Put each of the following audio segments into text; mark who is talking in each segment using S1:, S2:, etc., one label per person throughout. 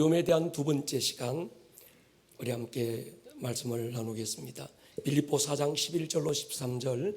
S1: 두려움에 대한 두 번째 시간 우리 함께 말씀을 나누겠습니다. 빌립보 4장 11절로 13절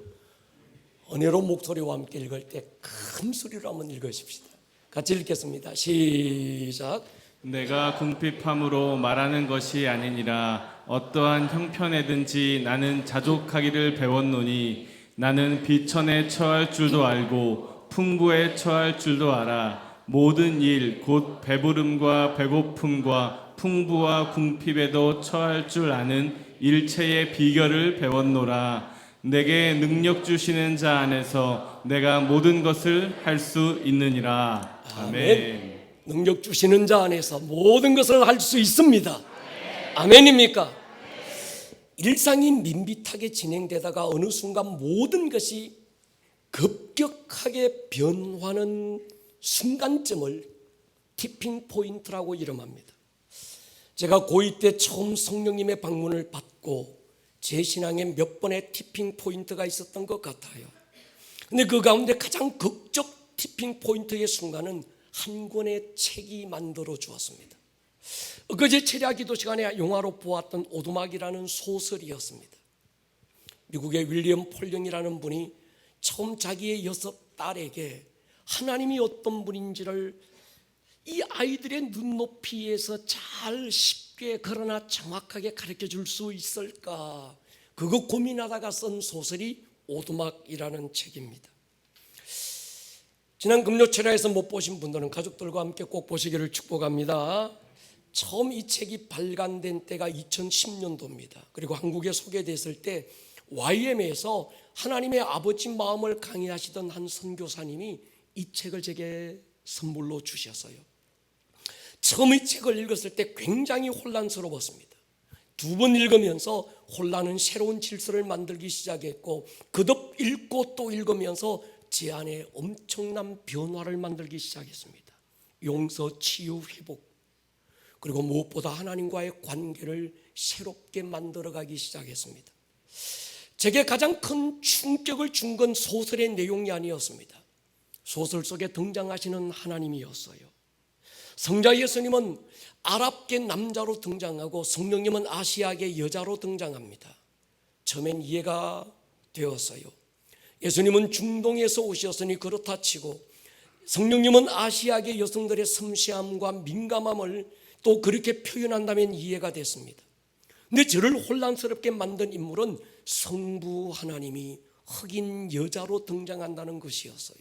S1: 은혜로운 목소리와 함께 읽을 때 큰 소리로 한번 읽으십시다. 같이 읽겠습니다. 시작.
S2: 내가 궁핍함으로 말하는 것이 아니니라. 어떠한 형편에든지 나는 자족하기를 배웠노니 나는 비천에 처할 줄도 알고 풍부에 처할 줄도 알아. 모든 일 곧 배부름과 배고픔과 풍부와 궁핍에도 처할 줄 아는 일체의 비결을 배웠노라. 내게 능력 주시는 자 안에서 내가 모든 것을 할 수 있느니라. 아멘.
S1: 능력 주시는 자 안에서 모든 것을 할 수 있습니다. 아멘입니까? 일상이 밋밋하게 진행되다가 어느 순간 모든 것이 급격하게 변화하는 순간점을 티핑 포인트라고 이름합니다. 제가 고2 때 처음 성령님의 방문을 받고 제 신앙에 몇 번의 티핑 포인트가 있었던 것 같아요. 근데 그 가운데 가장 극적 티핑 포인트의 순간은 한 권의 책이 만들어 주었습니다. 엊그제 철야 기도 시간에 영화로 보았던 오두막이라는 소설이었습니다. 미국의 윌리엄 폴령이라는 분이 처음 자기의 6딸에게 하나님이 어떤 분인지를 이 아이들의 눈높이에서 잘 쉽게 그러나 정확하게 가르쳐 줄 수 있을까, 그거 고민하다가 쓴 소설이 오두막이라는 책입니다. 지난 금요 철야에서 못 보신 분들은 가족들과 함께 꼭 보시기를 축복합니다. 처음 이 책이 발간된 때가 2010년도입니다. 그리고 한국에 소개됐을 때 YM에서 하나님의 아버지 마음을 강의하시던 한 선교사님이 이 책을 제게 선물로 주셨어요. 처음 이 책을 읽었을 때 굉장히 혼란스러웠습니다. 두 번 읽으면서 혼란은 새로운 질서를 만들기 시작했고, 거듭 읽고 또 읽으면서 제 안에 엄청난 변화를 만들기 시작했습니다. 용서, 치유, 회복, 그리고 무엇보다 하나님과의 관계를 새롭게 만들어가기 시작했습니다. 제게 가장 큰 충격을 준 건 소설의 내용이 아니었습니다. 소설 속에 등장하시는 하나님이었어요. 성자 예수님은 아랍계 남자로 등장하고 성령님은 아시아계 여자로 등장합니다. 처음엔 이해가 되었어요. 예수님은 중동에서 오셨으니 그렇다 치고 성령님은 아시아계 여성들의 섬세함과 민감함을 또 그렇게 표현한다면 이해가 됐습니다. 근데 저를 혼란스럽게 만든 인물은 성부 하나님이 흑인 여자로 등장한다는 것이었어요.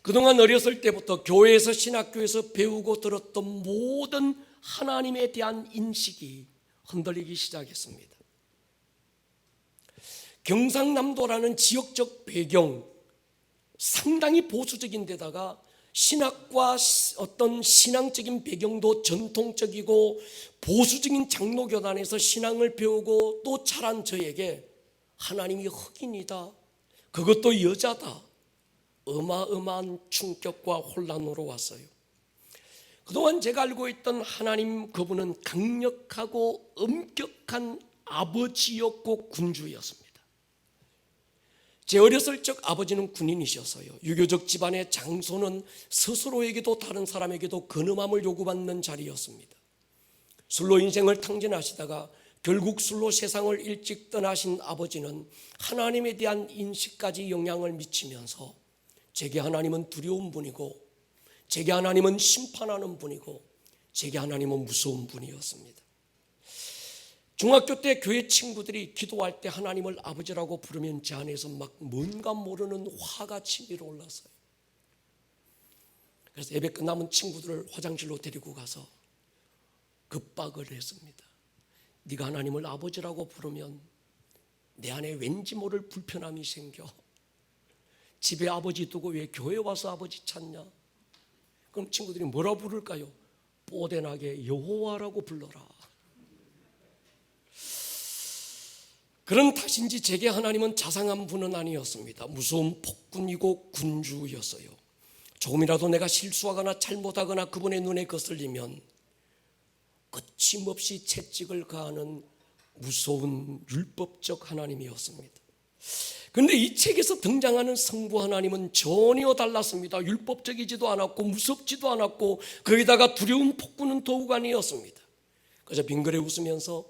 S1: 그동안 어렸을 때부터 교회에서, 신학교에서 배우고 들었던 모든 하나님에 대한 인식이 흔들리기 시작했습니다. 경상남도라는 지역적 배경, 상당히 보수적인 데다가 신학과 어떤 신앙적인 배경도 전통적이고 보수적인 장로교단에서 신앙을 배우고 또 자란 저에게 하나님이 흑인이다, 그것도 여자다, 어마어마한 충격과 혼란으로 왔어요. 그동안 제가 알고 있던 하나님, 그분은 강력하고 엄격한 아버지였고 군주였습니다. 제 어렸을 적 아버지는 군인이셨어요. 유교적 집안의 장소는 스스로에게도 다른 사람에게도 근엄함을 요구받는 자리였습니다. 술로 인생을 탕진하시다가 결국 술로 세상을 일찍 떠나신 아버지는 하나님에 대한 인식까지 영향을 미치면서 제게 하나님은 두려운 분이고, 제게 하나님은 심판하는 분이고, 제게 하나님은 무서운 분이었습니다. 중학교 때 교회 친구들이 기도할 때 하나님을 아버지라고 부르면 제 안에서 막 뭔가 모르는 화가 치밀어 올랐어요. 그래서 예배 끝나면 친구들을 화장실로 데리고 가서 급박을 했습니다. 네가 하나님을 아버지라고 부르면 내 안에 왠지 모를 불편함이 생겨. 집에 아버지 두고 왜 교회 와서 아버지 찾냐? 그럼 친구들이 뭐라 부를까요? 뽀대나게 여호와라고 불러라. 그런 탓인지 제게 하나님은 자상한 분은 아니었습니다. 무서운 폭군이고 군주였어요. 조금이라도 내가 실수하거나 잘못하거나 그분의 눈에 거슬리면 거침없이 채찍을 가하는 무서운 율법적 하나님이었습니다. 그런데 이 책에서 등장하는 성부 하나님은 전혀 달랐습니다. 율법적이지도 않았고 무섭지도 않았고 거기다가 두려움 폭군은 더욱 아니었습니다. 그저 빙그레 웃으면서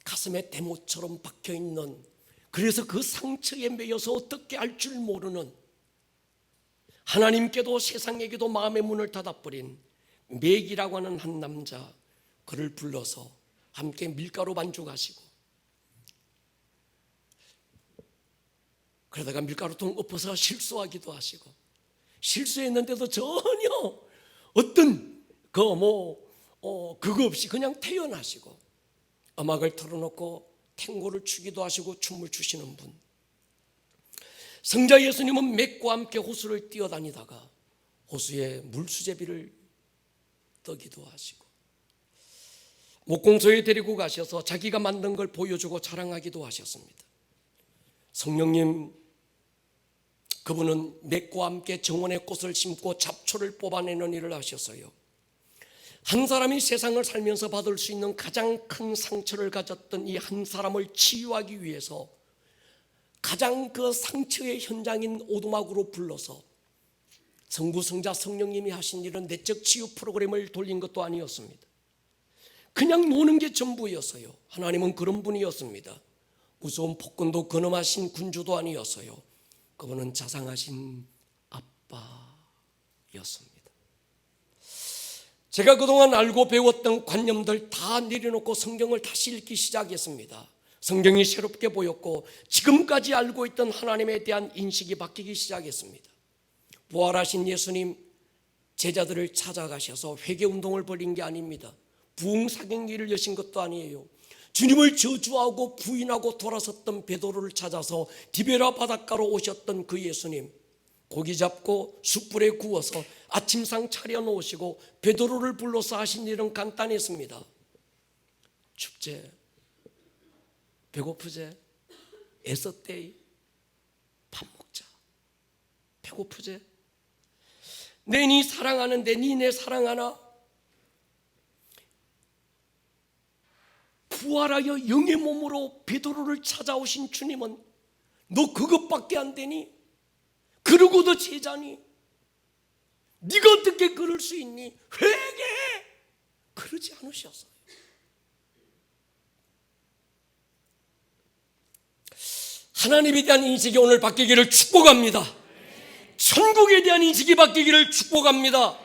S1: 가슴에 대못처럼 박혀있는, 그래서 그 상처에 매여서 어떻게 할 줄 모르는, 하나님께도 세상에게도 마음의 문을 닫아버린 맥이라고 하는 한 남자, 그를 불러서 함께 밀가루 반죽하시고, 그러다가 밀가루통 엎어서 실수하기도 하시고, 실수했는데도 전혀 어떤 그거 없이 그냥 태어나시고, 음악을 틀어놓고 탱고를 추기도 하시고 춤을 추시는 분. 성자 예수님은 맥과 함께 호수를 뛰어다니다가 호수에 물수제비를 떠기도 하시고, 목공소에 데리고 가셔서 자기가 만든 걸 보여주고 자랑하기도 하셨습니다. 성령님, 그분은 맥과 함께 정원에 꽃을 심고 잡초를 뽑아내는 일을 하셨어요. 한 사람이 세상을 살면서 받을 수 있는 가장 큰 상처를 가졌던 이 한 사람을 치유하기 위해서 가장 그 상처의 현장인 오두막으로 불러서 성부, 성자, 성령님이 하신 일은 내적 치유 프로그램을 돌린 것도 아니었습니다. 그냥 노는 게 전부였어요. 하나님은 그런 분이었습니다. 무서운 폭군도 근엄하신 군주도 아니었어요. 그분은 자상하신 아빠였습니다. 제가 그동안 알고 배웠던 관념들 다 내려놓고 성경을 다시 읽기 시작했습니다. 성경이 새롭게 보였고 지금까지 알고 있던 하나님에 대한 인식이 바뀌기 시작했습니다. 부활하신 예수님, 제자들을 찾아가셔서 회개운동을 벌인 게 아닙니다. 부흥사경기를 여신 것도 아니에요. 주님을 저주하고 부인하고 돌아섰던 베드로를 찾아서 디베라 바닷가로 오셨던 그 예수님, 고기 잡고 숯불에 구워서 아침상 차려놓으시고 베드로를 불러서 하신 일은 간단했습니다. 춥제? 배고프제? 애썼대? 밥 먹자. 배고프제? 내 니 사랑하는데 니 내 사랑하나? 부활하여 영의 몸으로 베드로를 찾아오신 주님은 너 그것밖에 안 되니? 그러고도 제자니? 네가 어떻게 그럴 수 있니? 회개해! 그러지 않으셨어요. 하나님에 대한 인식이 오늘 바뀌기를 축복합니다. 천국에 대한 인식이 바뀌기를 축복합니다.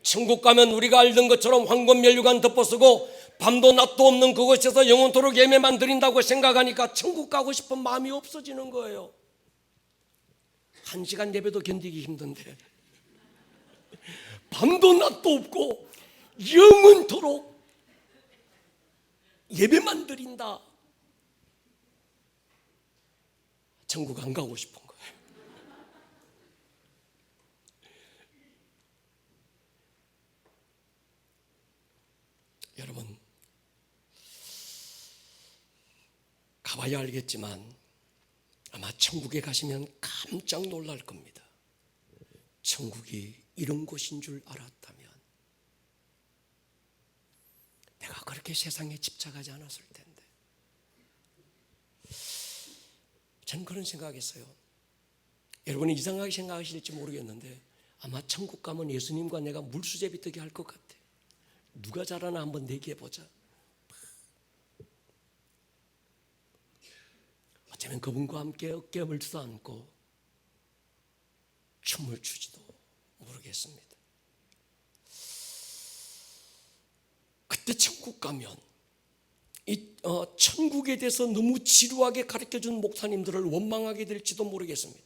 S1: 천국 가면 우리가 알던 것처럼 황금면류관 덮어쓰고 밤도 낮도 없는 그곳에서 영원토록 예배만 드린다고 생각하니까 천국 가고 싶은 마음이 없어지는 거예요. 1시간 예배도 견디기 힘든데 밤도 낮도 없고 영원토록 예배만 드린다. 천국 안 가고 싶은 거예요. 여러분, 가봐야 알겠지만 아마 천국에 가시면 깜짝 놀랄 겁니다. 천국이 이런 곳인 줄 알았다면 내가 그렇게 세상에 집착하지 않았을 텐데. 저는 그런 생각했어요. 여러분이 이상하게 생각하실지 모르겠는데 아마 천국 가면 예수님과 내가 물수제비 뜨기 할 것 같아. 누가 잘하나 한번 내기해보자. 어쩌면 그분과 함께 어깨에 물도 안고 춤을 추지도 모르겠습니다. 그때 천국 가면 천국에 대해서 너무 지루하게 가르쳐준 목사님들을 원망하게 될지도 모르겠습니다.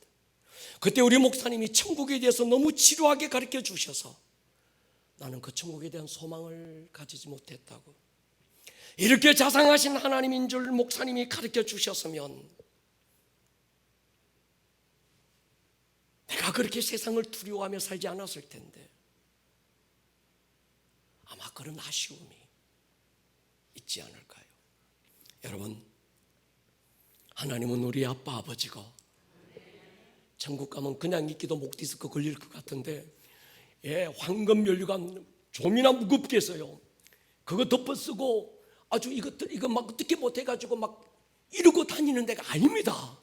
S1: 그때 우리 목사님이 천국에 대해서 너무 지루하게 가르쳐 주셔서 나는 그 천국에 대한 소망을 가지지 못했다고. 이렇게 자상하신 하나님인 줄 목사님이 가르쳐 주셨으면 내가 그렇게 세상을 두려워하며 살지 않았을 텐데. 아마 그런 아쉬움이 있지 않을까요? 여러분, 하나님은 우리 아빠 아버지가 천국 가면 그냥 있기도 목 디스크 걸릴 것 같은데 황금면류관 좀이나 무겁게 해서요 그거 덮어쓰고 아주 이거 막 어떻게 못해가지고 막 이러고 다니는 데가 아닙니다.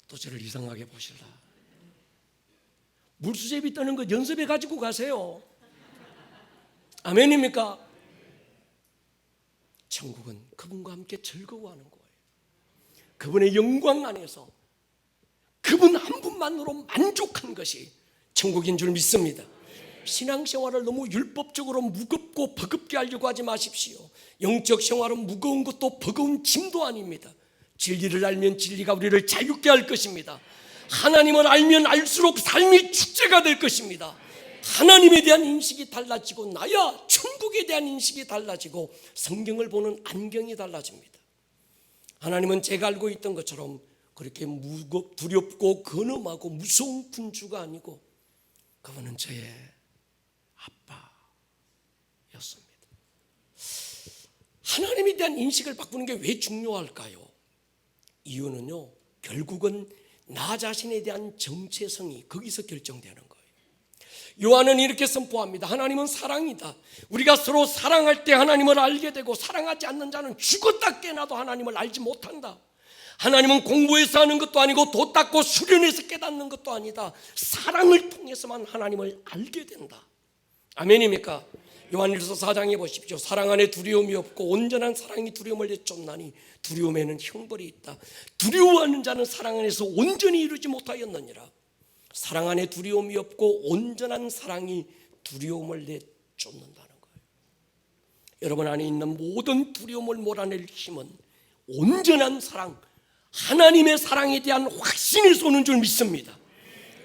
S1: 또 저를 이상하게 보실라. 물수제비 떠는 거 연습해 가지고 가세요. 아멘입니까? 천국은 그분과 함께 즐거워하는 거예요. 그분의 영광 안에서 그분 한 분만으로 만족한 것이 천국인 줄 믿습니다. 신앙생활을 너무 율법적으로 무겁고 버겁게 하려고 하지 마십시오. 영적 생활은 무거운 것도 버거운 짐도 아닙니다. 진리를 알면 진리가 우리를 자유케 할 것입니다. 하나님을 알면 알수록 삶이 축제가 될 것입니다. 하나님에 대한 인식이 달라지고 나야 천국에 대한 인식이 달라지고 성경을 보는 안경이 달라집니다. 하나님은 제가 알고 있던 것처럼 그렇게 두렵고 근엄하고 무서운 군주가 아니고 그분은 저의 아빠였습니다. 하나님에 대한 인식을 바꾸는 게 왜 중요할까요? 이유는요, 결국은 나 자신에 대한 정체성이 거기서 결정되는 거예요. 요한은 이렇게 선포합니다. 하나님은 사랑이다. 우리가 서로 사랑할 때 하나님을 알게 되고 사랑하지 않는 자는 죽었다 깨나도 하나님을 알지 못한다. 하나님은 공부해서 하는 것도 아니고 도 닦고 수련해서 깨닫는 것도 아니다. 사랑을 통해서만 하나님을 알게 된다. 아멘입니까? 요한일서 4장에 보십시오. 사랑 안에 두려움이 없고 온전한 사랑이 두려움을 내쫓나니 두려움에는 형벌이 있다. 두려워하는 자는 사랑 안에서 온전히 이루지 못하였느니라. 사랑 안에 두려움이 없고 온전한 사랑이 두려움을 내쫓는다는 거예요. 여러분 안에 있는 모든 두려움을 몰아낼 힘은 온전한 사랑, 하나님의 사랑에 대한 확신에서 오는 줄 믿습니다.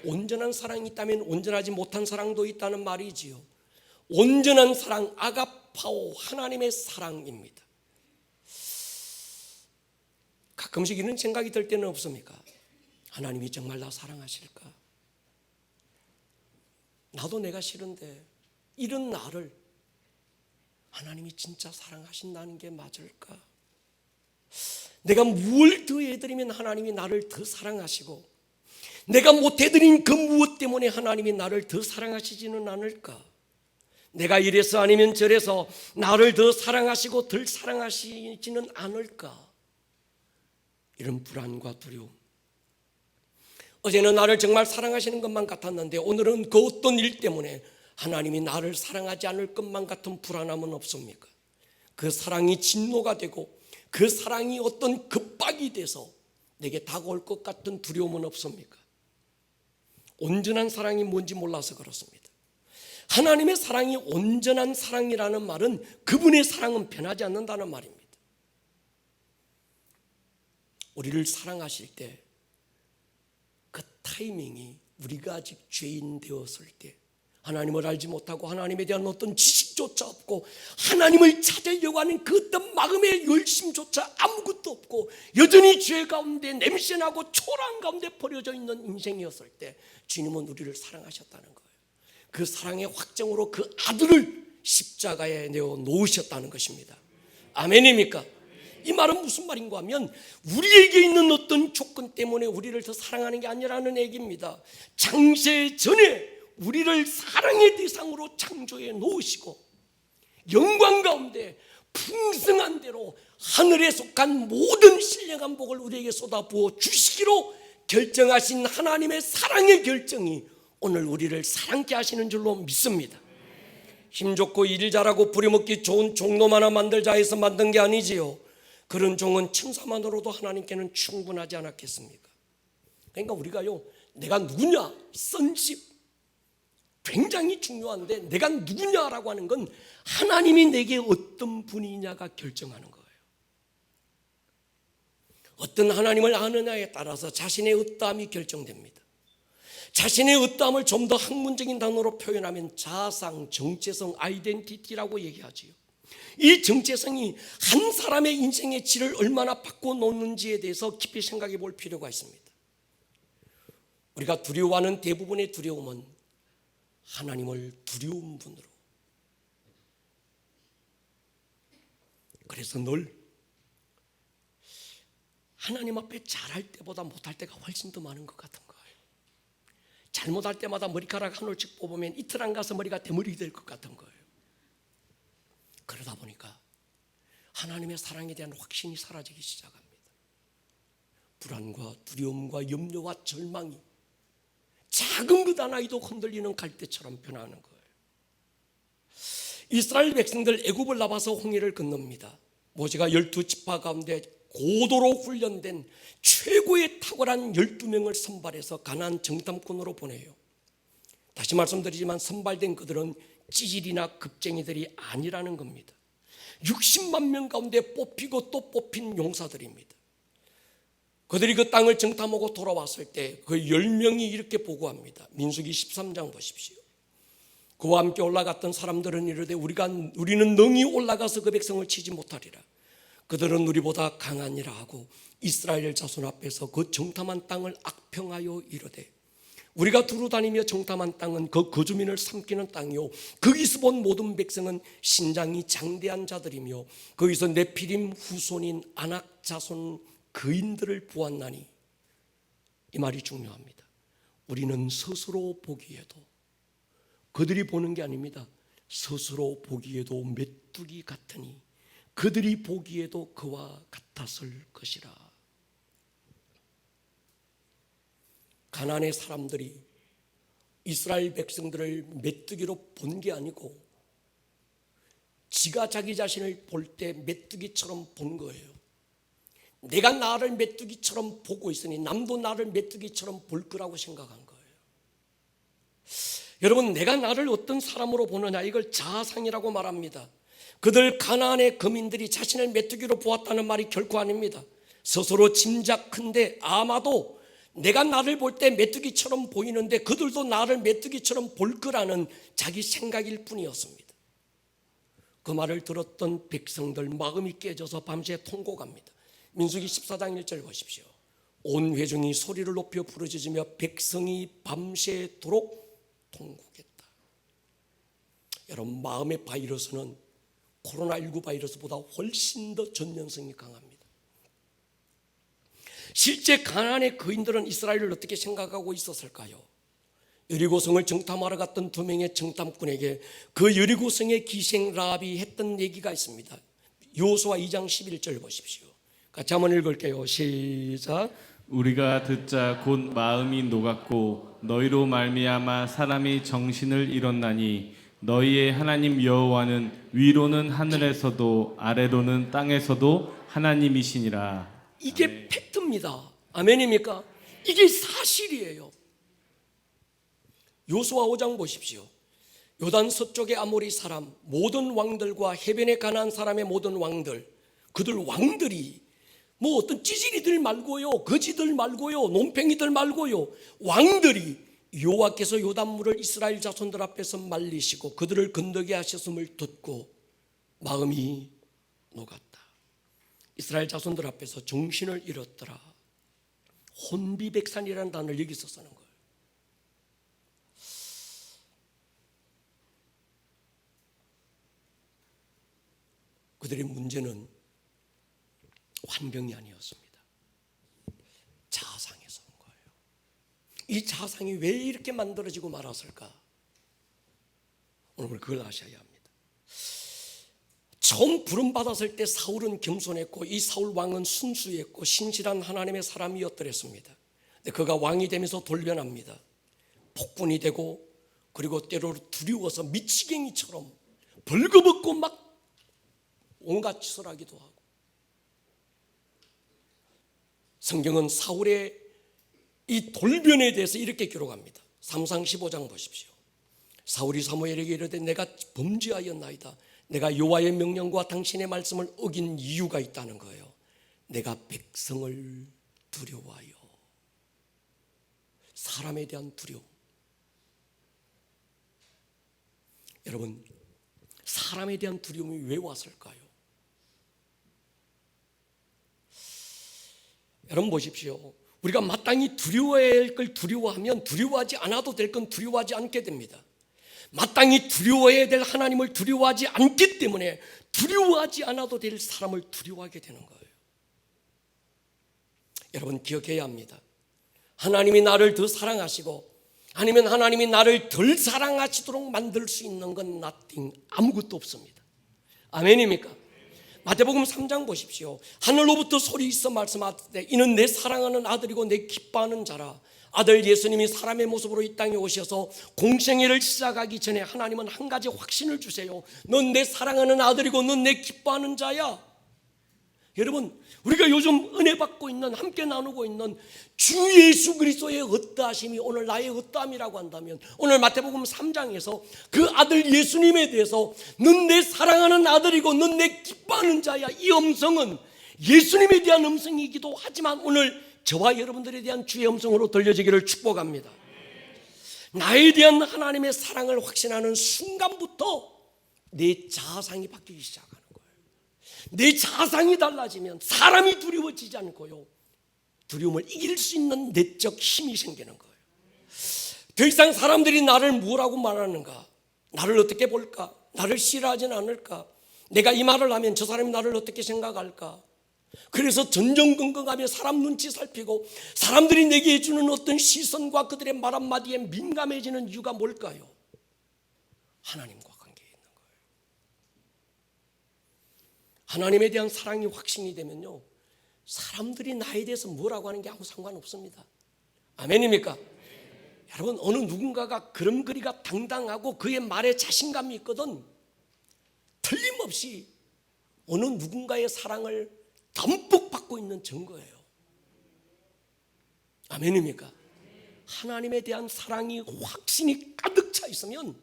S1: 온전한 사랑이 있다면 온전하지 못한 사랑도 있다는 말이지요. 온전한 사랑, 아가파오, 하나님의 사랑입니다. 가끔씩 이런 생각이 들 때는 없습니까? 하나님이 정말 나 사랑하실까? 나도 내가 싫은데 이런 나를 하나님이 진짜 사랑하신다는 게 맞을까? 내가 무엇을 더 해드리면 하나님이 나를 더 사랑하시고 내가 못해드린 그 무엇 때문에 하나님이 나를 더 사랑하시지는 않을까? 내가 이래서 아니면 저래서 나를 더 사랑하시고 덜 사랑하시지는 않을까? 이런 불안과 두려움. 어제는 나를 정말 사랑하시는 것만 같았는데 오늘은 그 어떤 일 때문에 하나님이 나를 사랑하지 않을 것만 같은 불안함은 없습니까? 그 사랑이 진노가 되고 그 사랑이 어떤 급박이 돼서 내게 다가올 것 같은 두려움은 없습니까? 온전한 사랑이 뭔지 몰라서 그렇습니다. 하나님의 사랑이 온전한 사랑이라는 말은 그분의 사랑은 변하지 않는다는 말입니다. 우리를 사랑하실 때 그 타이밍이 우리가 아직 죄인 되었을 때 하나님을 알지 못하고 하나님에 대한 어떤 지식조차 없고 하나님을 찾으려고 하는 그 어떤 마음의 열심조차 아무것도 없고 여전히 죄 가운데 냄새나고 초라한 가운데 버려져 있는 인생이었을 때 주님은 우리를 사랑하셨다는 거예요. 그 사랑의 확정으로 그 아들을 십자가에 내어 놓으셨다는 것입니다. 아멘입니까? 이 말은 무슨 말인가 하면 우리에게 있는 어떤 조건 때문에 우리를 더 사랑하는 게 아니라는 얘기입니다. 창세 전에 우리를 사랑의 대상으로 창조해 놓으시고 영광 가운데 풍성한 대로 하늘에 속한 모든 신령한 복을 우리에게 쏟아부어 주시기로 결정하신 하나님의 사랑의 결정이 오늘 우리를 사랑케 하시는 줄로 믿습니다. 힘 좋고 일 잘하고 부려먹기 좋은 종놈 하나 만들자 해서 만든 게 아니지요. 그런 종은 천사만으로도 하나님께는 충분하지 않았겠습니까? 그러니까 우리가요, 내가 누구냐, 선십 굉장히 중요한데 내가 누구냐라고 하는 건 하나님이 내게 어떤 분이냐가 결정하는 거예요. 어떤 하나님을 아느냐에 따라서 자신의 어떠함이 결정됩니다. 자신의 어떠함을 좀 더 학문적인 단어로 표현하면 자상, 정체성, 아이덴티티라고 얘기하지요. 이 정체성이 한 사람의 인생의 질을 얼마나 바꿔놓는지에 대해서 깊이 생각해 볼 필요가 있습니다. 우리가 두려워하는 대부분의 두려움은 하나님을 두려운 분으로, 그래서 늘 하나님 앞에 잘할 때보다 못할 때가 훨씬 더 많은 것 같은 거예요. 잘못할 때마다 머리카락 한 올씩 뽑으면 이틀 안 가서 머리가 대머리 될 것 같은 거예요. 그러다 보니까 하나님의 사랑에 대한 확신이 사라지기 시작합니다. 불안과 두려움과 염려와 절망이 작은 것 하나에도 흔들리는 갈대처럼 변하는 거예요. 이스라엘 백성들 애굽을 나와서 홍해를 건넙니다. 모세가 12지파 가운데 고도로 훈련된 최고의 탁월한 12명을 선발해서 가나안 정탐꾼으로 보내요. 다시 말씀드리지만 선발된 그들은 찌질이나 급쟁이들이 아니라는 겁니다. 60만 명 가운데 뽑히고 또 뽑힌 용사들입니다. 그들이 그 땅을 정탐하고 돌아왔을 때 그 10명이 이렇게 보고합니다. 민수기 13장 보십시오. 그와 함께 올라갔던 사람들은 이르되 우리는 능히 올라가서 그 백성을 치지 못하리라. 그들은 우리보다 강하니라 하고 이스라엘 자손 앞에서 그 정탐한 땅을 악평하여 이르되 우리가 두루다니며 정탐한 땅은 그 거주민을 삼키는 땅이요 거기서 본 모든 백성은 신장이 장대한 자들이며 거기서 네피림 후손인 아낙 자손 거인들을 보았나니, 이 말이 중요합니다. 우리는 스스로 보기에도, 그들이 보는 게 아닙니다. 스스로 보기에도 메뚜기 같으니 그들이 보기에도 그와 같았을 것이라. 가나안의 사람들이 이스라엘 백성들을 메뚜기로 본 게 아니고 지가 자기 자신을 볼 때 메뚜기처럼 본 거예요. 내가 나를 메뚜기처럼 보고 있으니 남도 나를 메뚜기처럼 볼 거라고 생각한 거예요. 여러분, 내가 나를 어떤 사람으로 보느냐, 이걸 자아상이라고 말합니다. 그들 가나안의 거민들이 자신을 메뚜기로 보았다는 말이 결코 아닙니다. 스스로 짐작컨대 아마도 내가 나를 볼 때 메뚜기처럼 보이는데 그들도 나를 메뚜기처럼 볼 거라는 자기 생각일 뿐이었습니다. 그 말을 들었던 백성들 마음이 깨져서 밤새 통곡합니다. 민수기 14장 1절 보십시오. 온 회중이 소리를 높여 부르짖으며 백성이 밤새도록 통곡했다. 여러분, 마음의 바이러스는 코로나19 바이러스보다 훨씬 더 전염성이 강합니다. 실제 가나안의 거인들은 이스라엘을 어떻게 생각하고 있었을까요? 여리고성을 정탐하러 갔던 두 명의 정탐꾼에게 그 여리고성의 기생 라합이 했던 얘기가 있습니다. 여호수아 2장 11절 보십시오. 같이 한번 읽을게요. 시작.
S2: 우리가 듣자 곧 마음이 녹았고 너희로 말미암아 사람이 정신을 잃었나니 너희의 하나님 여호와는 위로는 하늘에서도 아래로는 땅에서도 하나님이시니라.
S1: 이게 팩트입니다. 아멘입니까? 이게 사실이에요. 여호수아 5장 보십시오. 요단 서쪽의 아모리 사람 모든 왕들과 해변에 가나안 사람의 모든 왕들, 그들 왕들이 뭐 어떤 찌질이들 말고요, 거지들 말고요, 논팽이들 말고요, 왕들이 여호와께서 요단물을 이스라엘 자손들 앞에서 말리시고 그들을 건너게 하셨음을 듣고 마음이 녹았다. 이스라엘 자손들 앞에서 정신을 잃었더라. 혼비백산이라는 단어를 여기서 쓰는 거예요. 그들의 문제는 환경이 아니었습니다. 자아상에서 온 거예요. 이 자아상이 왜 이렇게 만들어지고 말았을까? 오늘 그걸 아셔야 합니다. 처음 부름받았을 때 사울은 겸손했고 이 사울 왕은 순수했고 신실한 하나님의 사람이었더랬습니다. 근데 그가 왕이 되면서 돌변합니다. 폭군이 되고 그리고 때로 두려워서 미치갱이처럼 벌거벗고 막 온갖 짓을 하기도 하고, 성경은 사울의 이 돌변에 대해서 이렇게 기록합니다. 사무상 15장 보십시오. 사울이 사무엘에게 이르되 내가 범죄하였나이다. 내가 여호와의 명령과 당신의 말씀을 어긴 이유가 있다는 거예요. 내가 백성을 두려워하여. 사람에 대한 두려움. 여러분, 사람에 대한 두려움이 왜 왔을까요? 여러분 보십시오. 우리가 마땅히 두려워해야 할 걸 두려워하면 두려워하지 않아도 될 건 두려워하지 않게 됩니다. 마땅히 두려워해야 될 하나님을 두려워하지 않기 때문에 두려워하지 않아도 될 사람을 두려워하게 되는 거예요. 여러분 기억해야 합니다. 하나님이 나를 더 사랑하시고 아니면 하나님이 나를 덜 사랑하시도록 만들 수 있는 건 nothing, 아무것도 없습니다. 아멘입니까? 마태복음 3장 보십시오. 하늘로부터 소리 있어 말씀하되 이는 내 사랑하는 아들이고 내 기뻐하는 자라. 아들 예수님이 사람의 모습으로 이 땅에 오셔서 공생애를 시작하기 전에 하나님은 한 가지 확신을 주세요. 넌 내 사랑하는 아들이고 넌 내 기뻐하는 자야. 여러분, 우리가 요즘 은혜 받고 있는, 함께 나누고 있는 주 예수 그리스도의 어떠하심이 오늘 나의 어떠함이라고 한다면, 오늘 마태복음 3장에서 그 아들 예수님에 대해서 넌 내 사랑하는 아들이고 넌 내 기뻐하는 자야, 이 음성은 예수님에 대한 음성이기도 하지만 오늘 저와 여러분들에 대한 주의 음성으로 들려지기를 축복합니다. 나에 대한 하나님의 사랑을 확신하는 순간부터 내 자상이 바뀌기 시작합니다. 내 자상이 달라지면 사람이 두려워지지 않고요, 두려움을 이길 수 있는 내적 힘이 생기는 거예요. 더 이상 사람들이 나를 뭐라고 말하는가, 나를 어떻게 볼까, 나를 싫어하진 않을까, 내가 이 말을 하면 저 사람이 나를 어떻게 생각할까. 그래서 전전긍긍하며 사람 눈치 살피고 사람들이 내게 해주는 어떤 시선과 그들의 말 한마디에 민감해지는 이유가 뭘까요? 하나님과 관계에 있는 거예요. 하나님에 대한 사랑이 확신이 되면요, 사람들이 나에 대해서 뭐라고 하는 게 아무 상관없습니다. 아멘입니까? 여러분, 어느 누군가가 걸음걸이가 당당하고 그의 말에 자신감이 있거든, 틀림없이 어느 누군가의 사랑을 듬뿍 받고 있는 증거예요. 아멘입니까? 하나님에 대한 사랑이 확신이 가득 차 있으면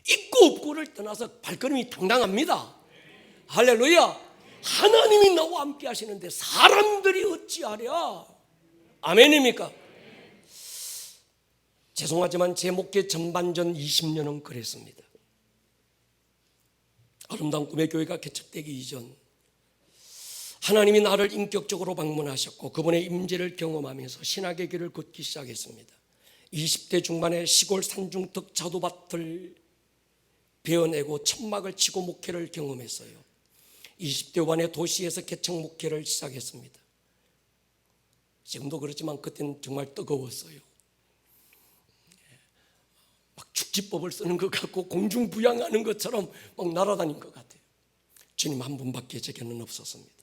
S1: 있고 없고를 떠나서 발걸음이 당당합니다. 할렐루야. 하나님이 나와 함께 하시는데 사람들이 어찌하랴. 아멘입니까? 죄송하지만 제 목회 전반전 20년은 그랬습니다. 아름다운 꿈의 교회가 개척되기 이전 하나님이 나를 인격적으로 방문하셨고 그분의 임재를 경험하면서 신학의 길을 걷기 시작했습니다. 20대 중반에 시골 산중턱 자두밭을 베어내고 천막을 치고 목회를 경험했어요. 20대 후반에 도시에서 개척 목회를 시작했습니다. 지금도 그렇지만 그때는 정말 뜨거웠어요. 막 축지법을 쓰는 것 같고 공중부양하는 것처럼 막 날아다닌 것 같아요. 주님 한 분밖에 제게는 없었습니다.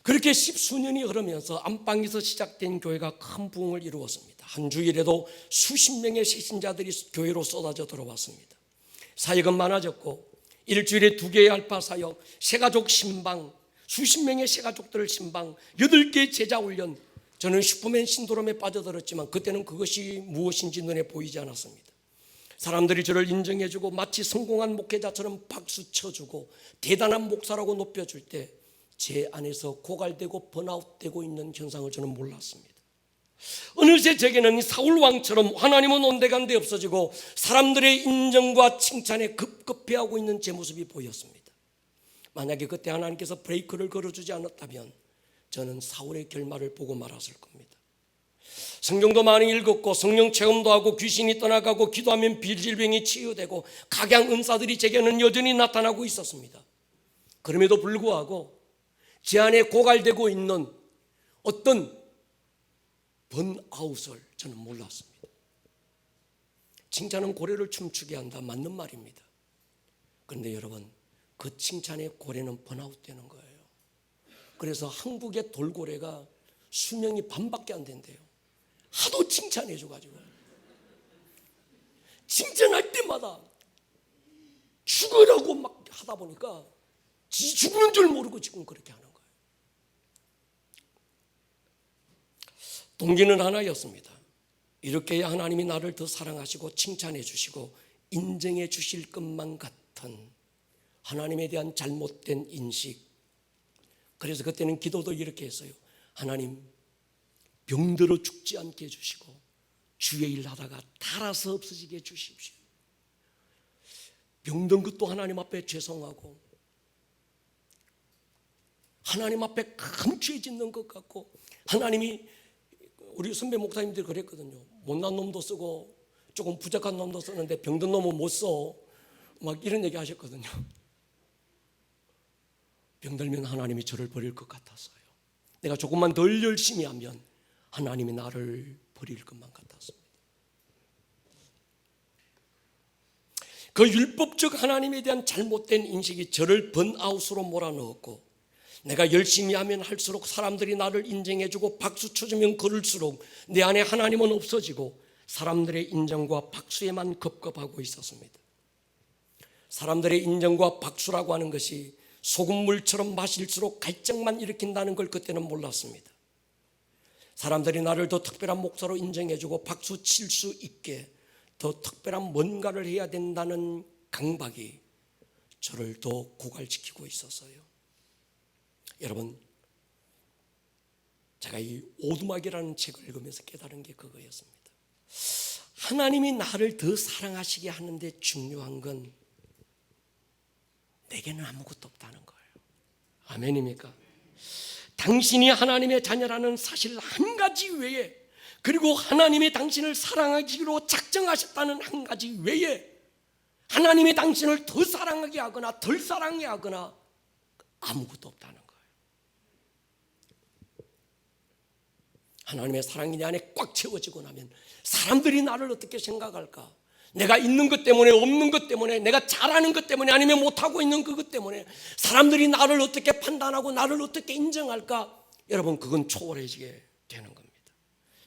S1: 그렇게 십수년이 흐르면서 안방에서 시작된 교회가 큰 부흥을 이루었습니다. 한 주일에도 수십 명의 새신자들이 교회로 쏟아져 들어왔습니다. 사역은 많아졌고 일주일에 2개의 알파 사역, 새가족 신방, 수십 명의 새가족들을 신방, 8개의 제자 훈련. 저는 슈퍼맨 신드롬에 빠져들었지만 그때는 그것이 무엇인지 눈에 보이지 않았습니다. 사람들이 저를 인정해주고 마치 성공한 목회자처럼 박수 쳐주고 대단한 목사라고 높여줄 때 제 안에서 고갈되고 번아웃되고 있는 현상을 저는 몰랐습니다. 어느새 제게는 사울왕처럼 하나님은 온데간데 없어지고 사람들의 인정과 칭찬에 급급해하고 있는 제 모습이 보였습니다. 만약에 그때 하나님께서 브레이크를 걸어주지 않았다면 저는 사울의 결말을 보고 말았을 겁니다. 성경도 많이 읽었고 성령 체험도 하고 귀신이 떠나가고 기도하면 질병이 치유되고 각양 은사들이 제게는 여전히 나타나고 있었습니다. 그럼에도 불구하고 제 안에 고갈되고 있는 어떤 번아웃을 저는 몰랐습니다. 칭찬은 고래를 춤추게 한다, 맞는 말입니다. 그런데 여러분, 그 칭찬의 고래는 번아웃되는 거예요. 그래서 한국의 돌고래가 수명이 반밖에 안 된대요. 하도 칭찬해줘가지고 칭찬할 때마다 죽으라고 막 하다 보니까 지 죽는 줄 모르고 지금 그렇게 하는 거예요. 동기는 하나였습니다. 이렇게 해야 하나님이 나를 더 사랑하시고 칭찬해 주시고 인정해 주실 것만 같은 하나님에 대한 잘못된 인식. 그래서 그때는 기도도 이렇게 했어요. 하나님, 병들어 죽지 않게 해주시고 주의 일 하다가 달아서 없어지게 해주십시오. 병든 것도 하나님 앞에 죄송하고 하나님 앞에 큰 죄 짓는 것 같고, 하나님이, 우리 선배 목사님들이 그랬거든요. 못난 놈도 쓰고 조금 부족한 놈도 쓰는데 병든 놈은 못 써. 막 이런 얘기 하셨거든요. 병들면 하나님이 저를 버릴 것 같았어요. 내가 조금만 덜 열심히 하면 하나님이 나를 버릴 것만 같았습니다. 그 율법적 하나님에 대한 잘못된 인식이 저를 번아웃으로 몰아넣었고, 내가 열심히 하면 할수록 사람들이 나를 인정해주고 박수 쳐주면 그럴수록 내 안에 하나님은 없어지고 사람들의 인정과 박수에만 급급하고 있었습니다. 사람들의 인정과 박수라고 하는 것이 소금물처럼 마실수록 갈증만 일으킨다는 걸 그때는 몰랐습니다. 사람들이 나를 더 특별한 목사로 인정해주고 박수 칠 수 있게 더 특별한 뭔가를 해야 된다는 강박이 저를 더 고갈시키고 있었어요. 여러분, 제가 이 오두막이라는 책을 읽으면서 깨달은 게 그거였습니다. 하나님이 나를 더 사랑하시게 하는데 중요한 건 내게는 아무것도 없다는 거예요. 아멘입니까? 당신이 하나님의 자녀라는 사실 한 가지 외에, 그리고 하나님이 당신을 사랑하기로 작정하셨다는 한 가지 외에 하나님이 당신을 더 사랑하게 하거나 덜 사랑하게 하거나 아무것도 없다는 거예요. 하나님의 사랑이 내 안에 꽉 채워지고 나면 사람들이 나를 어떻게 생각할까? 내가 있는 것 때문에, 없는 것 때문에, 내가 잘하는 것 때문에, 아니면 못하고 있는 그것 때문에 사람들이 나를 어떻게 판단하고 나를 어떻게 인정할까? 여러분, 그건 초월해지게 되는 겁니다.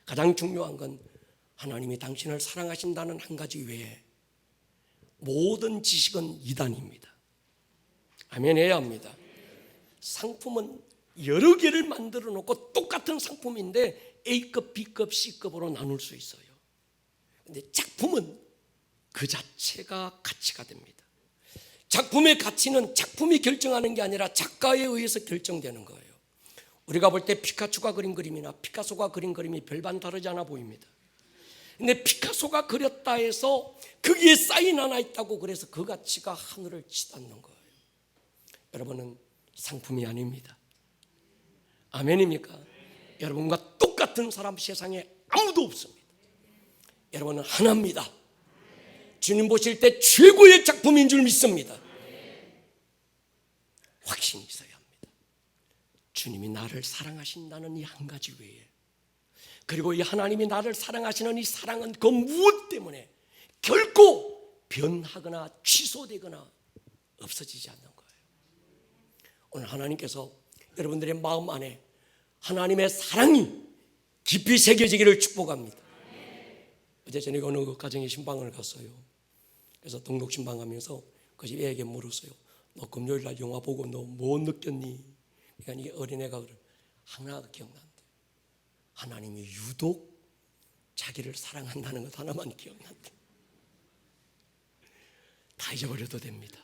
S1: 가장 중요한 건 하나님이 당신을 사랑하신다는 한 가지 외에 모든 지식은 이단입니다. 아멘 해야 합니다. 상품은 여러 개를 만들어 놓고 똑같은 상품인데 A급, B급, C급으로 나눌 수 있어요. 근데 작품은 그 자체가 가치가 됩니다. 작품의 가치는 작품이 결정하는 게 아니라 작가에 의해서 결정되는 거예요. 우리가 볼 때 피카츄가 그린 그림이나 피카소가 그린 그림이 별반 다르지 않아 보입니다. 근데 피카소가 그렸다 해서 거기에 사인 하나 있다고 그래서 그 가치가 하늘을 치닫는 거예요. 여러분은 상품이 아닙니다. 아멘입니까? 여러분과 똑같은 사람 세상에 아무도 없습니다. 여러분은 하나입니다. 주님 보실 때 최고의 작품인 줄 믿습니다. 확신이 있어야 합니다. 주님이 나를 사랑하신다는 이 한 가지 외에, 그리고 이 하나님이 나를 사랑하시는 이 사랑은 그 무엇 때문에 결코 변하거나 취소되거나 없어지지 않는 거예요. 오늘 하나님께서 여러분들의 마음 안에 하나님의 사랑이 깊이 새겨지기를 축복합니다. 어제 저녁에 어느 가정에 신방을 갔어요. 그래서 등록 신방하면서 그 집 애에게 물었어요. 너 금요일날 영화 보고 너 뭐 느꼈니? 그러니까 이 어린애가 하나가 기억난대. 하나님이 유독 자기를 사랑한다는 것 하나만 기억난대. 다 잊어버려도 됩니다.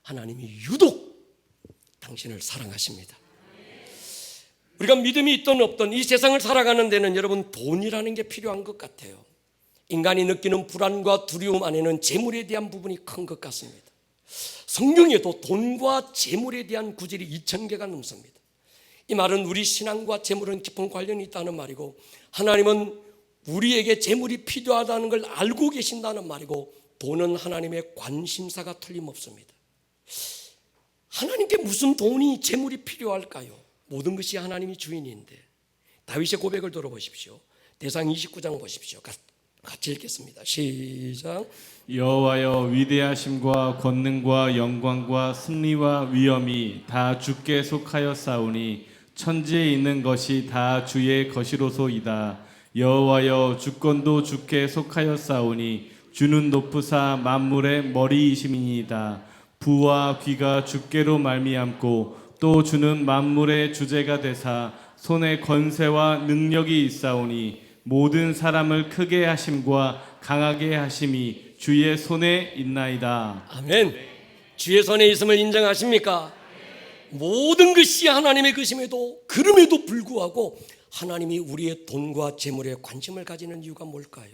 S1: 하나님이 유독 당신을 사랑하십니다. 우리가 믿음이 있든 없든 이 세상을 살아가는 데는 여러분 돈이라는 게 필요한 것 같아요. 인간이 느끼는 불안과 두려움 안에는 재물에 대한 부분이 큰 것 같습니다. 성경에도 돈과 재물에 대한 구절이 2000개가 넘습니다. 이 말은 우리 신앙과 재물은 깊은 관련이 있다는 말이고, 하나님은 우리에게 재물이 필요하다는 걸 알고 계신다는 말이고, 돈은 하나님의 관심사가 틀림없습니다. 하나님께 무슨 돈이 재물이 필요할까요? 모든 것이 하나님이 주인인데. 다윗의 고백을 들어보십시오. 대상 29장 보십시오. 같이 읽겠습니다. 시작.
S2: 여호와여, 위대하심과 권능과 영광과 승리와 위엄이 다 주께 속하였사오니 천지에 있는 것이 다 주의 것이로소이다. 여호와여, 주권도 주께 속하였사오니 주는 높으사 만물의 머리이심이니이다. 부와 귀가 주께로 말미암고 또 주는 만물의 주제가 되사 손에 권세와 능력이 있사오니 모든 사람을 크게 하심과 강하게 하심이 주의 손에 있나이다.
S1: 아멘. 주의 손에 있음을 인정하십니까? 모든 것이 하나님의 것임에도, 그럼에도 불구하고 하나님이 우리의 돈과 재물에 관심을 가지는 이유가 뭘까요?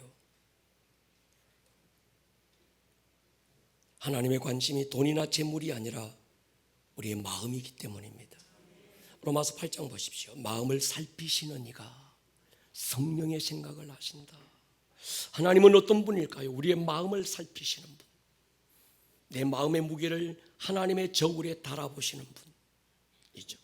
S1: 하나님의 관심이 돈이나 재물이 아니라 우리의 마음이기 때문입니다. 로마서 8장 보십시오. 마음을 살피시는 이가 성령의 생각을 하신다. 하나님은 어떤 분일까요? 우리의 마음을 살피시는 분, 내 마음의 무게를 하나님의 저울에 달아보시는 분이죠.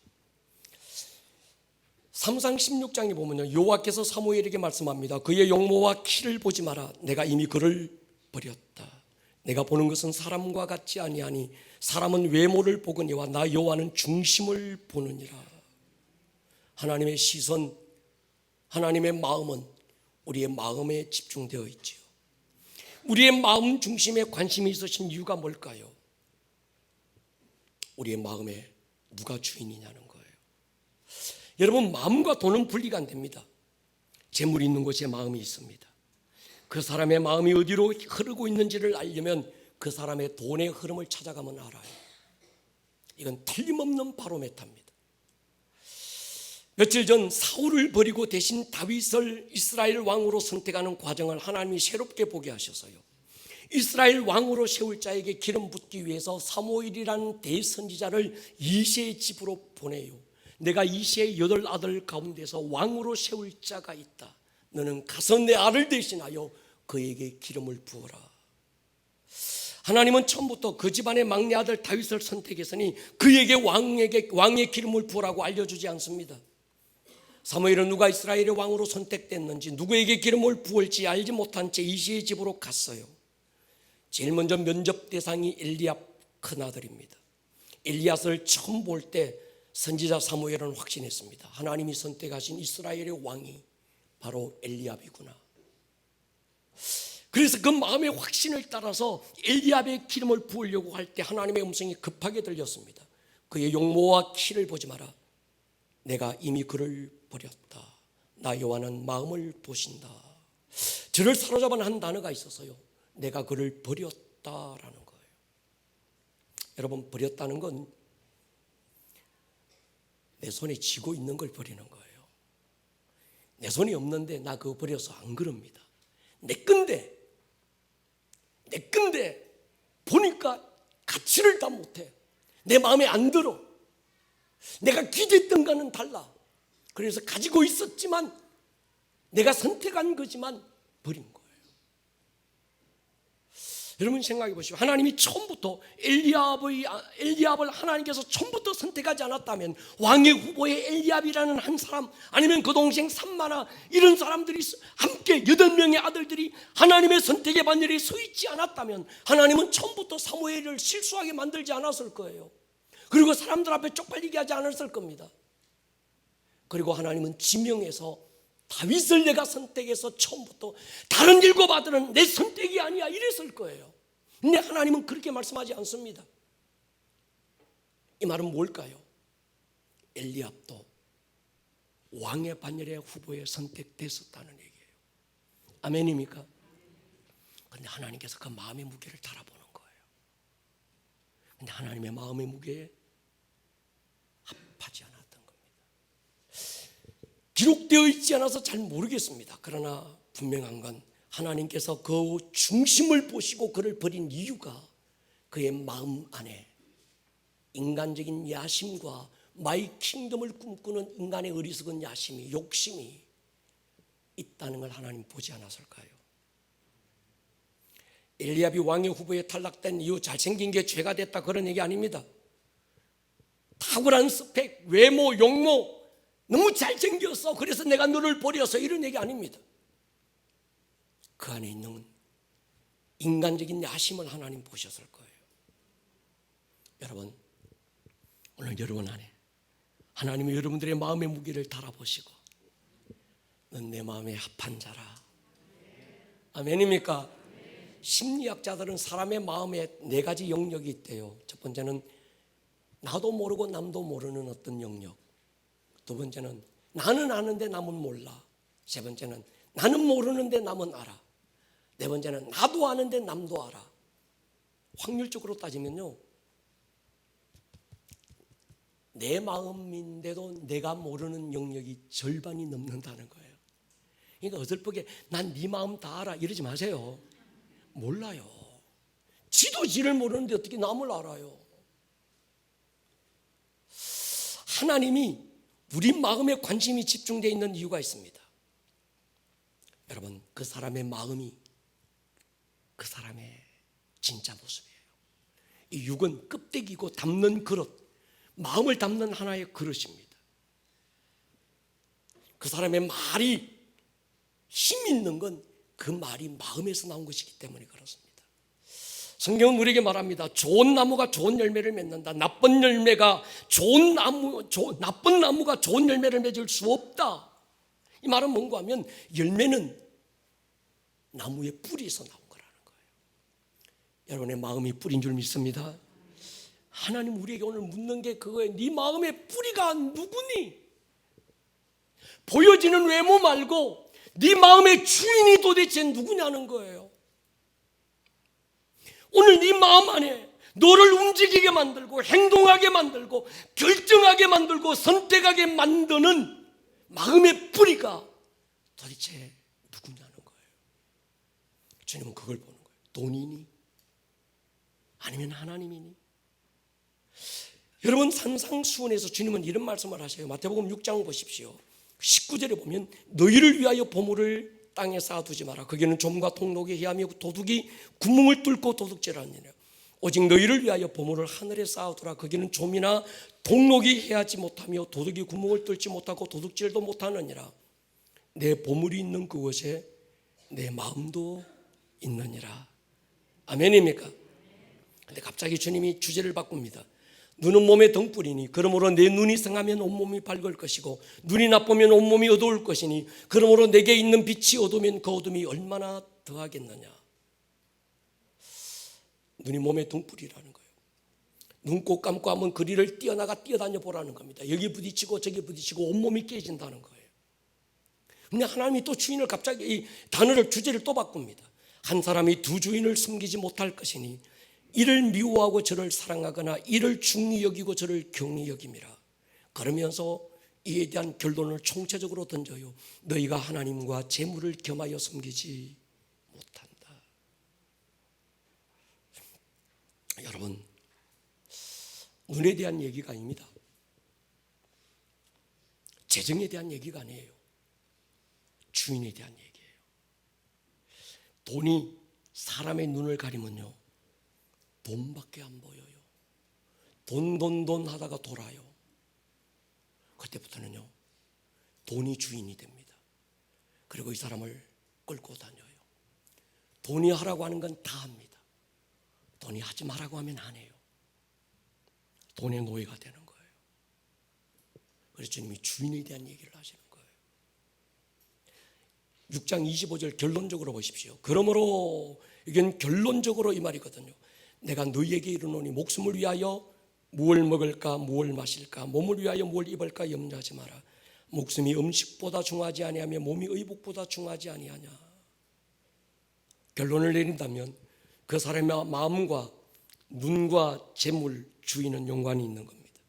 S1: 삼상 16장에 보면요, 여호와께서 사무엘에게 말씀합니다. 그의 용모와 키를 보지 마라. 내가 이미 그를 버렸다. 내가 보는 것은 사람과 같지 아니하니 사람은 외모를 보거니와 나 여호와는 중심을 보느니라. 하나님의 시선, 하나님의 마음은 우리의 마음에 집중되어 있지요. 우리의 마음 중심에 관심이 있으신 이유가 뭘까요? 우리의 마음에 누가 주인이냐는 거예요. 여러분, 마음과 돈은 분리가 안 됩니다. 재물이 있는 곳에 마음이 있습니다. 그 사람의 마음이 어디로 흐르고 있는지를 알려면 그 사람의 돈의 흐름을 찾아가면 알아요. 이건 틀림없는 바로메타입니다. 며칠 전 사울을 버리고 대신 다윗을 이스라엘 왕으로 선택하는 과정을 하나님이 새롭게 보게 하셔서요, 이스라엘 왕으로 세울 자에게 기름 붓기 위해서 사무엘이라는 대선지자를 이새의 집으로 보내요. 내가 이새의 8아들 가운데서 왕으로 세울 자가 있다. 너는 가서 내 아를 대신하여 그에게 기름을 부어라. 하나님은 처음부터 그 집안의 막내 아들 다윗을 선택했으니 그에게 왕의 기름을 부으라고 알려주지 않습니다. 사무엘은 누가 이스라엘의 왕으로 선택됐는지, 누구에게 기름을 부을지 알지 못한 채 이새의 집으로 갔어요. 제일 먼저 면접 대상이 엘리압 큰아들입니다. 엘리앗을 처음 볼 때 선지자 사무엘은 확신했습니다. 하나님이 선택하신 이스라엘의 왕이 바로 엘리압이구나. 그래서 그 마음의 확신을 따라서 엘리압의 기름을 부으려고 할 때 하나님의 음성이 급하게 들렸습니다. 그의 용모와 키를 보지 마라. 내가 이미 그를 버렸다. 나 여호와는 마음을 보신다. 저를 사로잡은 한 단어가 있어서요, 내가 그를 버렸다라는 거예요. 여러분, 버렸다는 건 내 손에 쥐고 있는 걸 버리는 거예요. 내 손이 없는데 나 그거 버려서 안 그럽니다. 내 건데 보니까 가치를 다 못해. 내 마음에 안 들어. 내가 기대했던 거는 달라. 그래서 가지고 있었지만 내가 선택한 거지만 버린 거예요. 여러분 생각해 보시오. 하나님이 처음부터 엘리압을 하나님께서 처음부터 선택하지 않았다면 왕의 후보에 엘리압이라는 한 사람, 아니면 그 동생 삼마나, 이런 사람들이 함께 8명의 아들들이 하나님의 선택의 반열에 서 있지 않았다면 하나님은 처음부터 사무엘을 실수하게 만들지 않았을 거예요. 그리고 사람들 앞에 쪽팔리게 하지 않았을 겁니다. 그리고 하나님은 지명해서 다윗을 내가 선택해서 처음부터 다른 7아들은 내 선택이 아니야 이랬을 거예요. 근데 하나님은 그렇게 말씀하지 않습니다. 이 말은 뭘까요? 엘리압도 왕의 반열의 후보에 선택됐었다는 얘기예요. 아멘입니까? 그런데 하나님께서 그 마음의 무게를 달아보는 거예요. 근데 하나님의 마음의 무게에 합하지 않았던 겁니다. 기록되어 있지 않아서 잘 모르겠습니다. 그러나 분명한 건 하나님께서 그 중심을 보시고 그를 버린 이유가 그의 마음 안에 인간적인 야심과 마이 킹덤을 꿈꾸는 인간의 어리석은 야심이, 욕심이 있다는 걸 하나님 보지 않았을까요? 엘리압이 왕의 후보에 탈락된 이유, 잘생긴 게 죄가 됐다 그런 얘기 아닙니다. 탁월한 스펙, 외모, 용모, 너무 잘생겼어 그래서 내가 너를 버려서 이런 얘기 아닙니다. 그 안에 있는 인간적인 야심을 하나님 보셨을 거예요. 여러분, 오늘 여러분 안에 하나님이 여러분들의 마음의 무게를 달아보시고 넌 내 마음에 합한 자라. 아멘입니까? 심리학자들은 사람의 마음에 4가지 영역이 있대요. 첫 번째는 나도 모르고 남도 모르는 어떤 영역, 두 번째는 나는 아는데 남은 몰라, 세 번째는 나는 모르는데 남은 알아, 네 번째는 나도 아는데 남도 알아. 확률적으로 따지면요, 내 마음인데도 내가 모르는 영역이 절반이 넘는다는 거예요. 그러니까 어설프게 난 네 마음 다 알아 이러지 마세요. 몰라요. 지도 지를 모르는데 어떻게 남을 알아요? 하나님이 우리 마음에 관심이 집중되어 있는 이유가 있습니다. 여러분, 그 사람의 마음이 그 사람의 진짜 모습이에요. 이 육은 껍데기고 담는 그릇, 마음을 담는 하나의 그릇입니다. 그 사람의 말이 힘 있는 건 그 말이 마음에서 나온 것이기 때문에 그렇습니다. 성경은 우리에게 말합니다. 좋은 나무가 좋은 열매를 맺는다. 나쁜 나무가 좋은 열매를 맺을 수 없다. 이 말은 뭔가 하면 열매는 나무의 뿌리에서 나온 거라는 거예요. 여러분의 마음이 뿌리인 줄 믿습니다. 하나님 우리에게 오늘 묻는 게 그거예요. 네 마음의 뿌리가 누구니? 보여지는 외모 말고 네 마음의 주인이 도대체 누구냐는 거예요. 오늘 네 마음 안에 너를 움직이게 만들고 행동하게 만들고 결정하게 만들고 선택하게 만드는 마음의 뿌리가 도대체 누구냐는 거예요. 주님은 그걸 보는 거예요. 돈이니? 아니면 하나님이니? 여러분 산상수훈에서 주님은 이런 말씀을 하셔요. 마태복음 6장 보십시오. 19절에 보면 너희를 위하여 보물을 땅에 쌓아두지 마라. 거기는 좀과 통록이 해하며 도둑이 구멍을 뚫고 도둑질하느니라. 오직 너희를 위하여 보물을 하늘에 쌓아두라. 거기는 좀이나 통록이 해하지 못하며 도둑이 구멍을 뚫지 못하고 도둑질도 못하느니라. 내 보물이 있는 그곳에 내 마음도 있느니라. 아멘입니까? 근데 갑자기 주님이 주제를 바꿉니다. 눈은 몸의 등불이니 그러므로 내 눈이 성하면 온몸이 밝을 것이고 눈이 나쁘면 온몸이 어두울 것이니 그러므로 내게 있는 빛이 어두우면 그 어둠이 얼마나 더하겠느냐. 눈이 몸의 등불이라는 거예요. 눈 꼭 감고 하면 거리를 뛰어다녀 보라는 겁니다. 여기 부딪히고 저기 부딪히고 온몸이 깨진다는 거예요. 근데 하나님이 또 주인을 갑자기 이 단어를 주제를 또 바꿉니다. 한 사람이 두 주인을 섬기지 못할 것이니 이를 미워하고 저를 사랑하거나 이를 중히 여기고 저를 경히 여김이라. 그러면서 이에 대한 결론을 총체적으로 던져요. 너희가 하나님과 재물을 겸하여 섬기지 못한다. 여러분, 눈에 대한 얘기가 아닙니다. 재정에 대한 얘기가 아니에요. 주인에 대한 얘기예요. 돈이 사람의 눈을 가리면요, 돈밖에 안 보여요. 돈 하다가 돌아요. 그때부터는요, 돈이 주인이 됩니다. 그리고 이 사람을 끌고 다녀요. 돈이 하라고 하는 건 다 합니다. 돈이 하지 말라고 하면 안 해요. 돈의 노예가 되는 거예요. 그래서 주님이 주인에 대한 얘기를 하시는 거예요. 6장 25절 결론적으로 보십시오. 그러므로 이건 결론적으로 이 말이거든요. 내가 너희에게 이르노니 목숨을 위하여 무엇을 먹을까 무엇을 마실까 몸을 위하여 무엇을 입을까 염려하지 마라. 목숨이 음식보다 중하지 아니하며 몸이 의복보다 중하지 아니하냐. 결론을 내린다면 그 사람의 마음과 눈과 재물 주인은 연관이 있는 겁니다.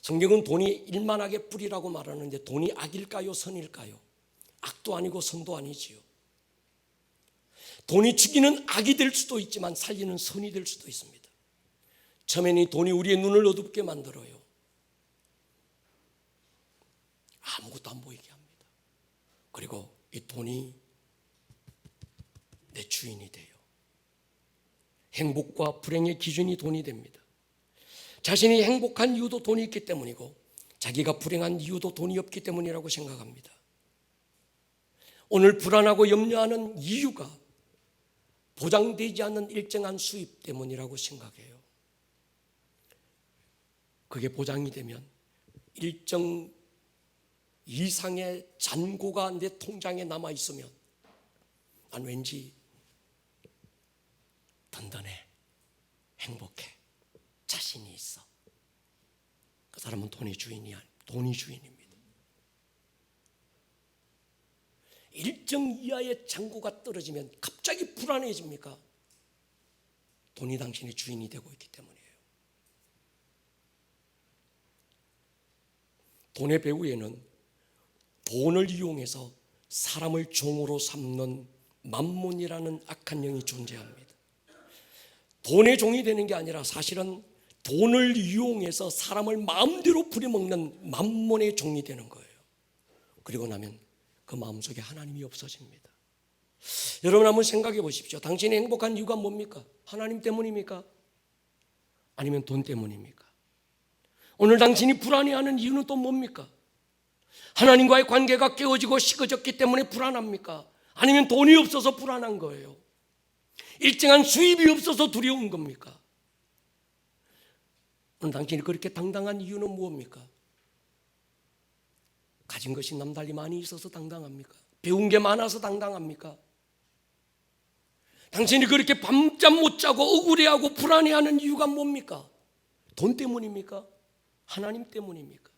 S1: 성경은 돈이 일만하게 뿌리라고 말하는데 돈이 악일까요 선일까요? 악도 아니고 선도 아니지요. 돈이 죽이는 악이 될 수도 있지만 살리는 선이 될 수도 있습니다. 처음에는 이 돈이 우리의 눈을 어둡게 만들어요. 아무것도 안 보이게 합니다. 그리고 이 돈이 내 주인이 돼요. 행복과 불행의 기준이 돈이 됩니다. 자신이 행복한 이유도 돈이 있기 때문이고 자기가 불행한 이유도 돈이 없기 때문이라고 생각합니다. 오늘 불안하고 염려하는 이유가 보장되지 않는 일정한 수입 때문이라고 생각해요. 그게 보장이 되면 일정 이상의 잔고가 내 통장에 남아 있으면 난 왠지 든든해, 행복해, 자신이 있어. 그 사람은 돈이 주인입니다. 일정 이하의 잔고가 떨어지면 갑자기 불안해집니까? 돈이 당신의 주인이 되고 있기 때문이에요. 돈의 배후에는 돈을 이용해서 사람을 종으로 삼는 맘몬이라는 악한 영이 존재합니다. 돈의 종이 되는 게 아니라 사실은 돈을 이용해서 사람을 마음대로 부려먹는 맘몬의 종이 되는 거예요. 그리고 나면 그 마음속에 하나님이 없어집니다. 여러분 한번 생각해 보십시오. 당신이 행복한 이유가 뭡니까? 하나님 때문입니까? 아니면 돈 때문입니까? 오늘 당신이 불안해하는 이유는 또 뭡니까? 하나님과의 관계가 깨어지고 식어졌기 때문에 불안합니까? 아니면 돈이 없어서 불안한 거예요? 일정한 수입이 없어서 두려운 겁니까? 오늘 당신이 그렇게 당당한 이유는 무엇입니까? 가진 것이 남달리 많이 있어서 당당합니까? 배운 게 많아서 당당합니까? 당신이 그렇게 밤잠 못 자고 억울해하고 불안해하는 이유가 뭡니까? 돈 때문입니까? 하나님 때문입니까?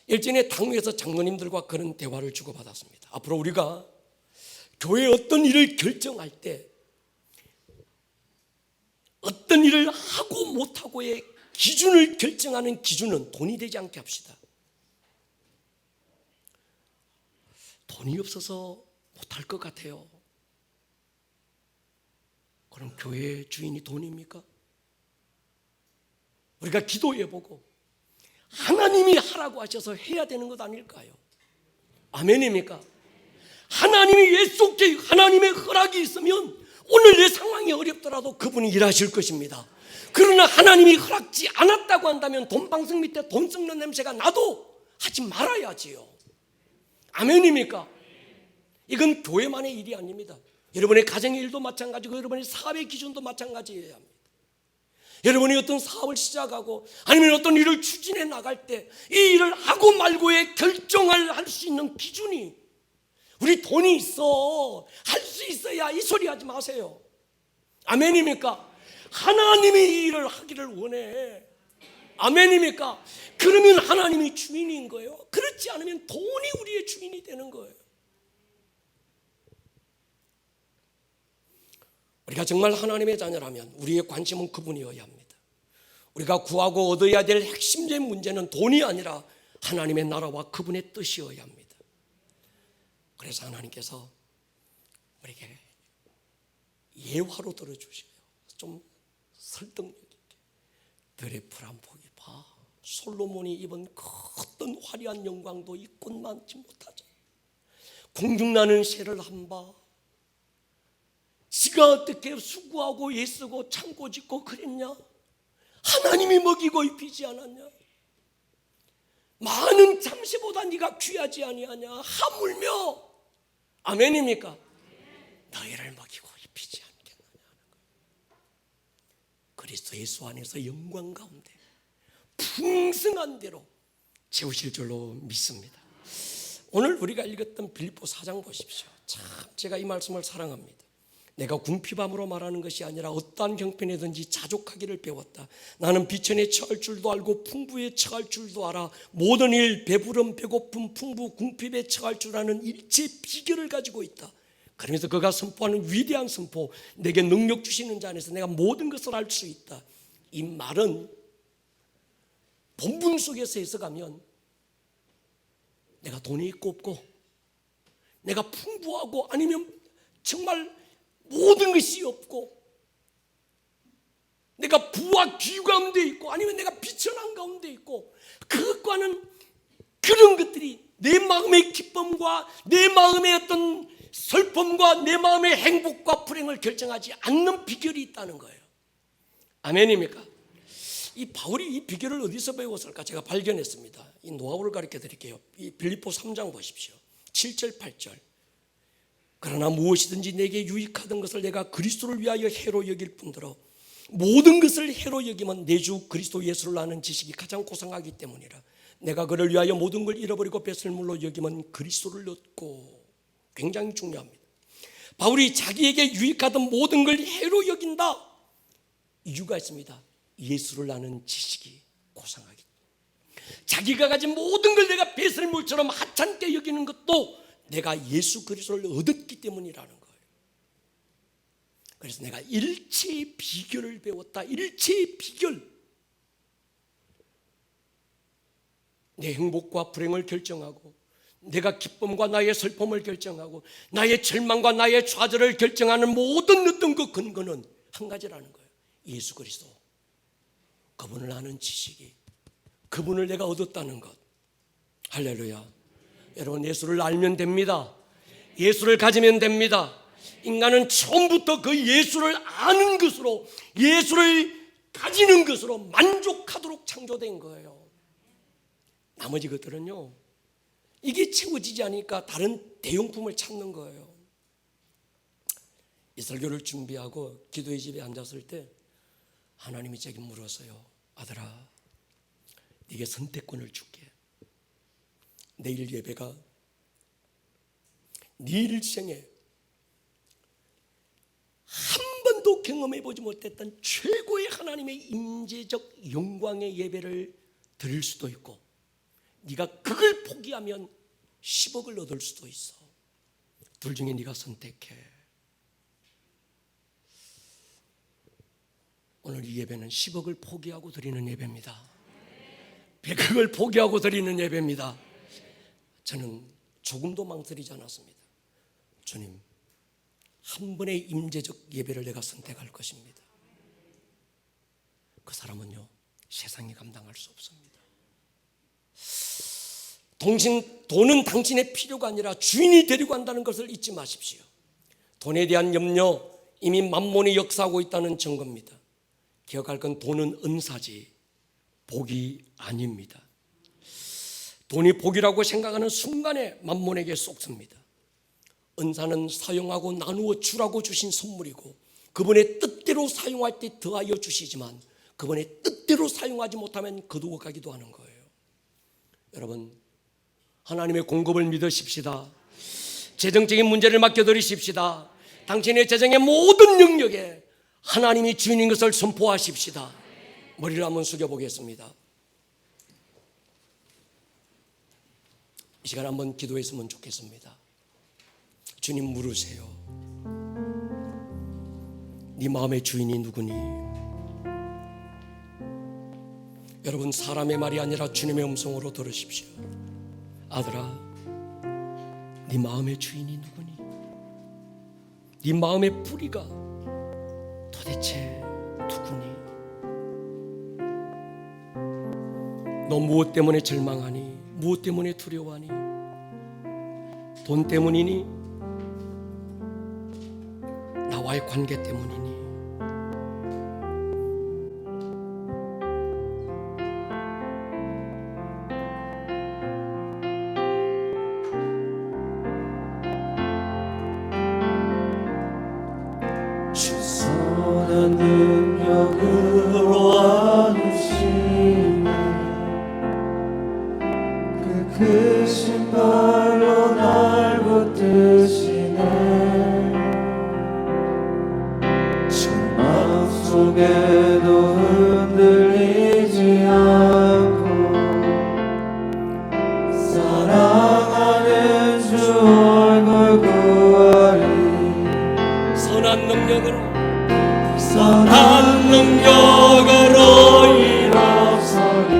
S1: 일전에 당회에서 장로님들과 그런 대화를 주고받았습니다. 앞으로 우리가 교회 어떤 일을 결정할 때 어떤 일을 하고 못하고의 기준을 결정하는 기준은 돈이 되지 않게 합시다. 돈이 없어서 못할 것 같아요. 그럼 교회 주인이 돈입니까? 우리가 기도해보고 하나님이 하라고 하셔서 해야 되는 것 아닐까요? 아멘입니까? 하나님이 약속해 하나님의 허락이 있으면 오늘 내 상황이 어렵더라도 그분이 일하실 것입니다. 그러나 하나님이 허락지 않았다고 한다면 돈방석 밑에 돈 썩는 냄새가 나도 하지 말아야지요. 아멘입니까? 이건 교회만의 일이 아닙니다. 여러분의 가정의 일도 마찬가지고 여러분의 사업의 기준도 마찬가지여야 합니다. 여러분이 어떤 사업을 시작하고 아니면 어떤 일을 추진해 나갈 때 이 일을 하고 말고의 결정을 할 수 있는 기준이 우리 돈이 있어 할 수 있어야 이 소리 하지 마세요. 아멘입니까? 하나님이 이 일을 하기를 원해. 아멘입니까? 그러면 하나님이 주인인 거예요. 그렇지 않으면 돈이 우리의 주인이 되는 거예요. 우리가 정말 하나님의 자녀라면 우리의 관심은 그분이어야 합니다. 우리가 구하고 얻어야 될 핵심적인 문제는 돈이 아니라 하나님의 나라와 그분의 뜻이어야 합니다. 그래서 하나님께서 우리에게 예화로 들어주세요. 좀 설득력 있게. 들의 푸른 복이 봐. 솔로몬이 입은 그 어떤 화려한 영광도 입고만치 못하죠. 공중나는 새를 한 바. 지가 어떻게 수고하고 애쓰고 창고 짓고 그랬냐? 하나님이 먹이고 입히지 않았냐? 많은 잠시보다 네가 귀하지 아니하냐? 하물며 아멘입니까? 너희를 먹이고 입히지 않겠느냐 하는 거예요. 그리스도 예수 안에서 영광 가운데 풍성한 대로 채우실 줄로 믿습니다. 오늘 우리가 읽었던 빌립보 4장 보십시오. 참 제가 이 말씀을 사랑합니다. 내가 궁핍함으로 말하는 것이 아니라 어떠한 형편이든지 자족하기를 배웠다. 나는 비천에 처할 줄도 알고 풍부에 처할 줄도 알아. 모든 일, 배부름, 배고픔, 풍부, 궁핍에 처할 줄 아는 일체 비결을 가지고 있다. 그러면서 그가 선포하는 위대한 선포, 내게 능력 주시는 자 안에서 내가 모든 것을 알 수 있다. 이 말은 본문 속에서 해석하면 내가 돈이 있고 없고 내가 풍부하고 아니면 정말 모든 것이 없고 내가 부와 귀 가운데 있고 아니면 내가 비천한 가운데 있고 그것과는 그런 것들이 내 마음의 기쁨과 내 마음의 어떤 슬픔과 내 마음의 행복과 불행을 결정하지 않는 비결이 있다는 거예요. 아멘입니까? 이 바울이 이 비결을 어디서 배웠을까? 제가 발견했습니다. 이 노하우를 가르쳐 드릴게요. 이 빌립보 3장 보십시오. 7절 8절. 그러나 무엇이든지 내게 유익하던 것을 내가 그리스도를 위하여 해로 여길 뿐더러 모든 것을 해로 여기면 내 주 그리스도 예수를 아는 지식이 가장 고상하기 때문이라. 내가 그를 위하여 모든 걸 잃어버리고 배설물로 여기면 그리스도를 얻고. 굉장히 중요합니다. 바울이 자기에게 유익하던 모든 걸 해로 여긴다. 이유가 있습니다. 예수를 아는 지식이 고상하기 때문에. 자기가 가진 모든 걸 내가 배설물처럼 하찮게 여기는 것도 내가 예수 그리스도를 얻었기 때문이라는 거예요. 그래서 내가 일체의 비결을 배웠다. 일체의 비결. 내 행복과 불행을 결정하고 내가 기쁨과 나의 슬픔을 결정하고 나의 절망과 나의 좌절을 결정하는 모든 어떤 그 근거는 한 가지라는 거예요. 예수 그리스도. 그분을 아는 지식이, 그분을 내가 얻었다는 것. 할렐루야. 여러분 예수를 알면 됩니다. 예수를 가지면 됩니다. 인간은 처음부터 그 예수를 아는 것으로, 예수를 가지는 것으로 만족하도록 창조된 거예요. 나머지 것들은요, 이게 채워지지 않으니까 다른 대용품을 찾는 거예요. 이 설교를 준비하고 기도의 집에 앉았을 때 하나님이 제게 물었어요. 아들아, 네게 선택권을 줄게. 내일 예배가 네 일생에 한 번도 경험해보지 못했던 최고의 하나님의 임재적 영광의 예배를 드릴 수도 있고, 네가 그걸 포기하면 10억을 얻을 수도 있어. 둘 중에 네가 선택해. 오늘 이 예배는 10억을 포기하고 드리는 예배입니다. 100억을 포기하고 드리는 예배입니다. 저는 조금도 망설이지 않았습니다. 주님, 한 번의 임재적 예배를 내가 선택할 것입니다. 그 사람은요, 세상이 감당할 수 없습니다. 돈은 당신의 필요가 아니라 주인이 데리고 간다는 것을 잊지 마십시오. 돈에 대한 염려, 이미 만몬이 역사하고 있다는 증거입니다. 기억할 건 돈은 은사지 복이 아닙니다. 돈이 복이라고 생각하는 순간에 만몬에게 쏟습니다. 은사는 사용하고 나누어 주라고 주신 선물이고, 그분의 뜻대로 사용할 때 더하여 주시지만 그분의 뜻대로 사용하지 못하면 거두어 가기도 하는 거예요. 여러분, 하나님의 공급을 믿으십시다. 재정적인 문제를 맡겨드리십시다. 당신의 재정의 모든 영역에 하나님이 주인인 것을 선포하십시다. 머리를 한번 숙여보겠습니다. 이 시간 한번 기도했으면 좋겠습니다. 주님, 물으세요. 네 마음의 주인이 누구니? 여러분, 사람의 말이 아니라 주님의 음성으로 들으십시오. 아들아, 네 마음의 주인이 누구니? 네 마음의 뿌리가 도대체 누구니? 너 무엇 때문에 절망하니? 무엇 때문에 두려워하니? 돈 때문이니? 나와의 관계 때문이니?
S3: 선한 능력으로 안으시네, 그 크신 발로 날 붙드시네. 마음 속에도 흔들리지 않고 사랑하는 주 얼굴 구하리.
S1: 선한 능력으로
S3: 선한 능력으로 일어서리.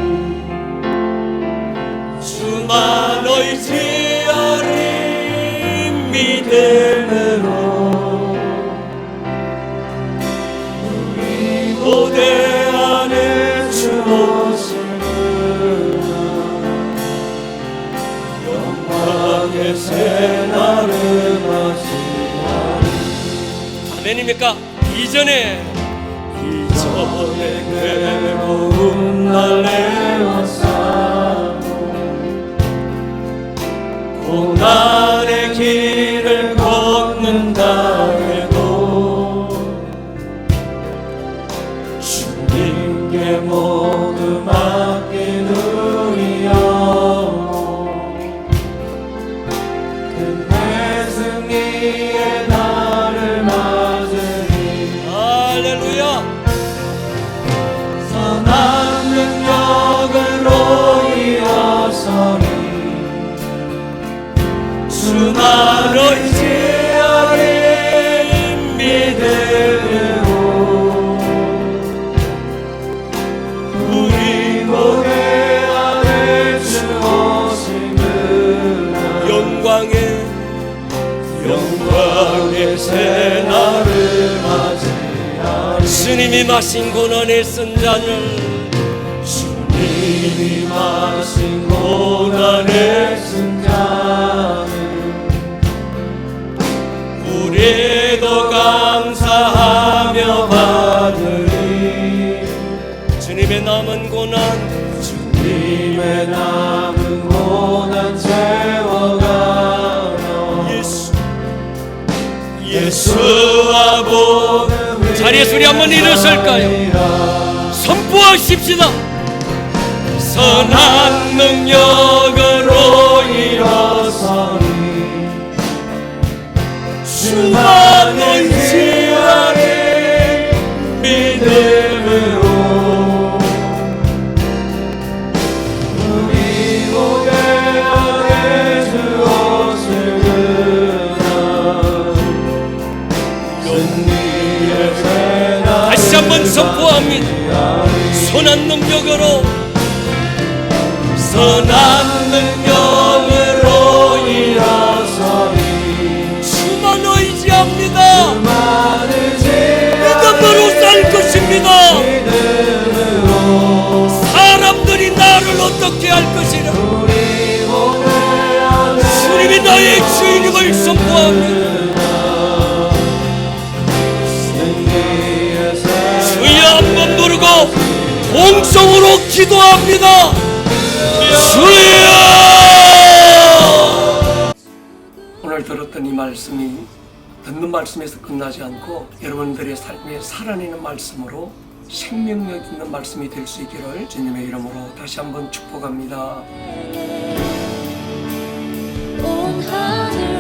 S3: 주만 의지하리. 믿음으로 우리 고대 안에 주 오시구나. 영광의 새날을 맞이하리.
S1: 아멘입니까? 이전에
S3: 괴로운 날 애워싸고 고난의 길을 걷는다 해도 주님께 모두 맡긴 우리 영혼, 끝내 승리의 날을 맞으리.
S1: 할렐루야.
S3: 선한 능력으로 일어서리. 주만 의지하리. 믿음으로 우리 고개 안에 주 오시구나. 영광의 새날을 맞이하리.
S1: 주님이 마신 고난의 쓴 잔을,
S3: 주님이 마신 고난의 쓴 잔을 우리도 감사하며 받으리.
S1: 주님의 남은 고난,
S3: 주님의 남은 고난 채워가며 예수와 복음
S1: 자리에서 우리 한번 일어설까요? 선포하십시다.
S3: 선한 능력으로 일어서니 수많은 지하를 믿음으로 우리 목에 안에 주었을 그날 승리의 세나
S1: 다시 한번 선포합니다. 선한 능력으로
S3: 선한 능력으로 일어서니
S1: 주만 의지합니다.
S3: 많은
S1: 믿음으로 살 것입니다.
S3: 믿음으로
S1: 사람들이 나를 어떻게 할 것이라
S3: 우리 몸에 안에
S1: 주님이 나의 주인임을 선포합니다.
S3: 승리의 새
S1: 주여 한번 부르고 동성으로 기도합니다. 주여! 오늘 들었던 이 말씀이 듣는 말씀에서 끝나지 않고 여러분들의 삶에 살아내는 말씀으로 생명력 있는 말씀이 될 수 있기를 주님의 이름으로 다시 한번 축복합니다.
S4: 온 하늘